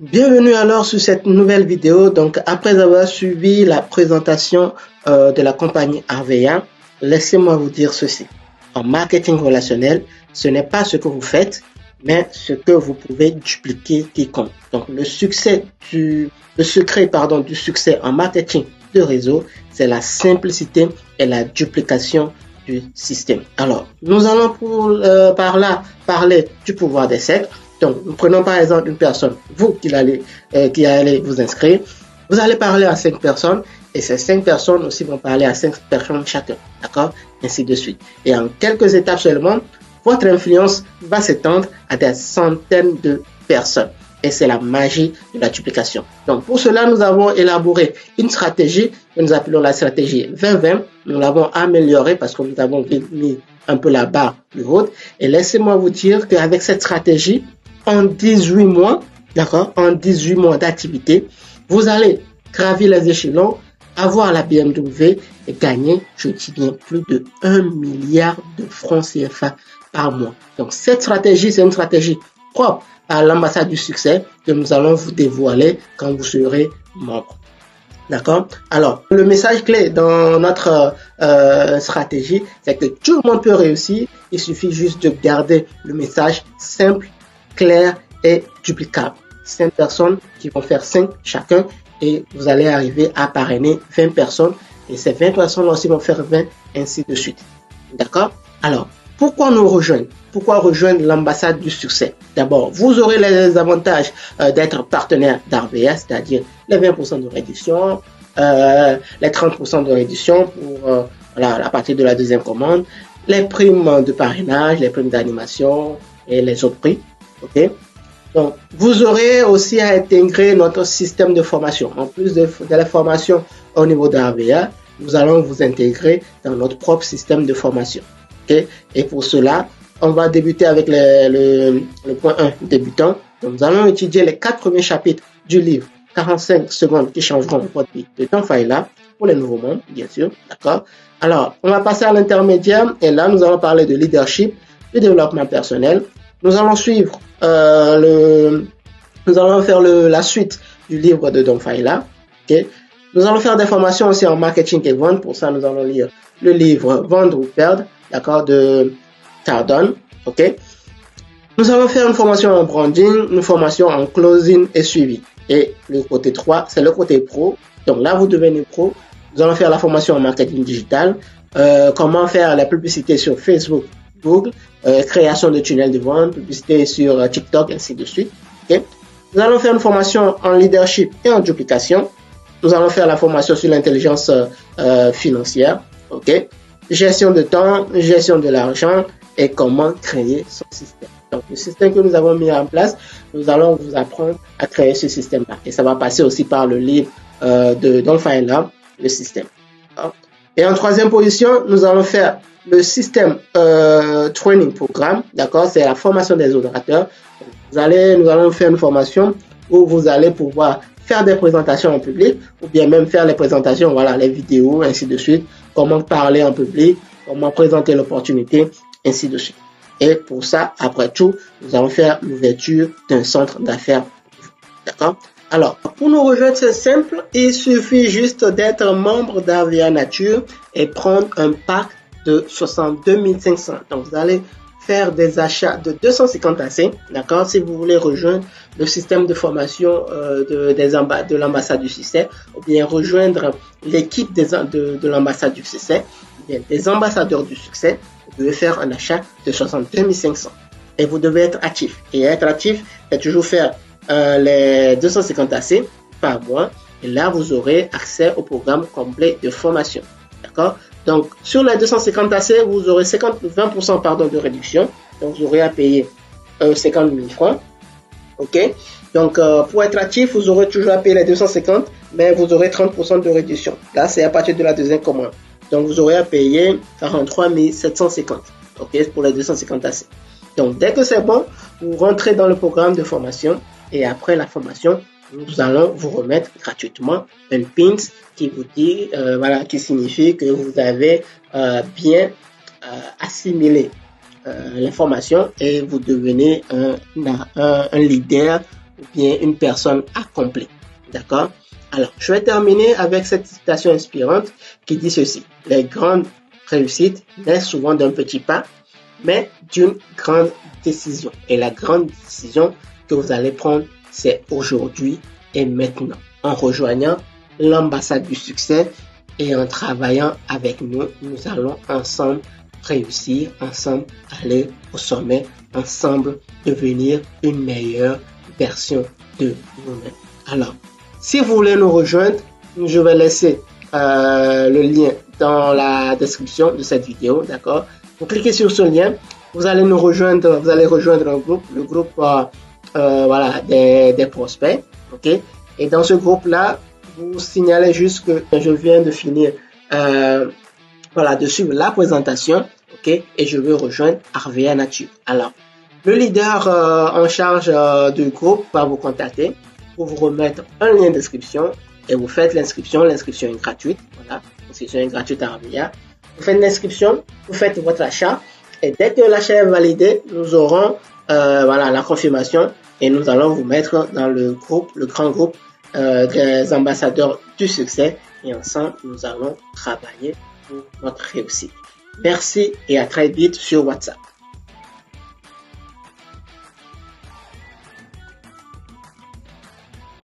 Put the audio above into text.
Bienvenue alors sur cette nouvelle vidéo. Donc, après avoir suivi la présentation de la compagnie Arvea, laissez-moi vous dire ceci. En marketing relationnel, ce n'est pas ce que vous faites, mais ce que vous pouvez dupliquer qui compte. Donc, le secret du succès en marketing de réseau, c'est la simplicité et la duplication du système. Alors, nous allons par là parler du pouvoir des cercles. Donc, nous prenons par exemple une personne, vous qui allez vous inscrire, vous allez parler à 5 personnes et ces 5 personnes aussi vont parler à 5 personnes chacun, d'accord? Ainsi de suite. Et en quelques étapes seulement, votre influence va s'étendre à des centaines de personnes. Et c'est la magie de la duplication. Donc, pour cela, nous avons élaboré une stratégie que nous appelons la stratégie 20-20. Nous l'avons améliorée parce que nous avons mis un peu la barre plus haute. Et laissez-moi vous dire qu'avec cette stratégie, en 18 mois, d'accord, en 18 mois d'activité, vous allez gravir les échelons, avoir la BMW et gagner, je dis bien, plus de 1 milliard de francs CFA par mois. Donc, cette stratégie, c'est une stratégie propre à l'ambassade du succès que nous allons vous dévoiler quand vous serez membre. D'accord? Alors, le message clé dans notre stratégie, c'est que tout le monde peut réussir. Il suffit juste de garder le message simple, clair et duplicable. 5 personnes qui vont faire 5 chacun et vous allez arriver à parrainer 20 personnes et ces 20 personnes aussi vont faire 20 ainsi de suite. D'accord? Alors, pourquoi nous rejoindre? Pourquoi rejoindre l'ambassade du succès? D'abord, vous aurez les avantages d'être partenaire d'Arvea, c'est-à-dire les 20% de réduction, les 30% de réduction pour à partir de la deuxième commande, les primes de parrainage, les primes d'animation et les autres prix. Ok? Donc, vous aurez aussi à intégrer notre système de formation. En plus de la formation au niveau d'Arvea, nous allons vous intégrer dans notre propre système de formation. Okay? Et pour cela, on va débuter avec le point 1, débutant. Donc, nous allons étudier les 4 premiers chapitres du livre 45 secondes qui changeront votre vie de Don Failla pour les nouveaux membres, bien sûr. D'accord? Alors, on va passer à l'intermédiaire et là, nous allons parler de leadership, de développement personnel. Nous allons suivre nous allons faire la suite du livre de Don Failla. Okay? Nous allons faire des formations aussi en marketing et vente. Pour ça, nous allons lire le livre Vendre ou perdre, d'accord, de Cardone. Ok? Nous allons faire une formation en branding, une formation en closing et suivi. Et le côté 3, c'est le côté pro. Donc là, vous devenez pro. Nous allons faire la formation en marketing digital, comment faire la publicité sur Facebook, Google, création de tunnels de vente, publicité sur TikTok, ainsi de suite. Okay? Nous allons faire une formation en leadership et en duplication. Nous allons faire la formation sur l'intelligence financière, ok? Gestion de temps, gestion de l'argent et comment créer son système. Donc, le système que nous avons mis en place, nous allons vous apprendre à créer ce système-là. Et ça va passer aussi par le livre de Don Failla, le système. Et en troisième position, nous allons faire le système training programme, d'accord? C'est la formation des orateurs. Nous allons faire une formation où vous allez pouvoir faire des présentations en public ou bien même faire les présentations, voilà, les vidéos, ainsi de suite, comment parler en public, comment présenter l'opportunité, ainsi de suite. Et pour ça, après tout, nous allons faire l'ouverture d'un centre d'affaires. D'accord? Alors, pour nous rejoindre, c'est simple. Il suffit juste d'être membre d'Arvea Nature et prendre un pack de 62 500. Donc, vous allez faire des achats de 250 AC, d'accord, si vous voulez rejoindre le système de formation de l'ambassade du succès, ou bien rejoindre l'équipe de l'ambassade du succès, ou bien des ambassadeurs du succès, vous devez faire un achat de 62 500. Et vous devez être actif. Et être actif, c'est toujours faire les 250 AC par mois. Et là, vous aurez accès au programme complet de formation. D'accord? Donc, sur les 250 AC, vous aurez 20% de réduction. Donc, vous aurez à payer 50 000 francs. OK? Donc, pour être actif, vous aurez toujours à payer les 250, mais vous aurez 30% de réduction. Là, c'est à partir de la deuxième commande. Donc, vous aurez à payer 43 750. OK? Pour les 250 AC. Donc, dès que c'est bon, vous rentrez dans le programme de formation et après la formation, nous allons vous remettre gratuitement un pins qui vous dit, qui signifie que vous avez bien assimilé l'information et vous devenez un leader ou bien une personne accomplie. D'accord? Alors, je vais terminer avec cette citation inspirante qui dit ceci. Les grandes réussites naissent souvent d'un petit pas, mais d'une grande décision. Et la grande décision que vous allez prendre, c'est aujourd'hui et maintenant. En rejoignant l'ambassade du succès et en travaillant avec nous, nous allons ensemble réussir, ensemble aller au sommet, ensemble devenir une meilleure version de nous-mêmes. Alors, si vous voulez nous rejoindre, je vais laisser le lien dans la description de cette vidéo, d'accord? Vous cliquez sur ce lien, vous allez nous rejoindre, vous allez rejoindre un groupe, le groupe voilà, des prospects, ok? Et dans ce groupe-là, vous signalez juste que je viens de finir voilà, de suivre la présentation, ok? Et je veux rejoindre Harveya Nature. Alors, le leader en charge du groupe va vous contacter pour vous remettre un lien d'inscription et vous faites l'inscription. L'inscription est gratuite, voilà, l'inscription est gratuite à Harveya. Vous faites l'inscription, vous faites votre achat et dès que l'achat est validé, nous aurons voilà, la confirmation et nous allons vous mettre dans le groupe, le grand groupe des ambassadeurs du succès et ensemble, nous allons travailler pour notre réussite. Merci et à très vite sur WhatsApp.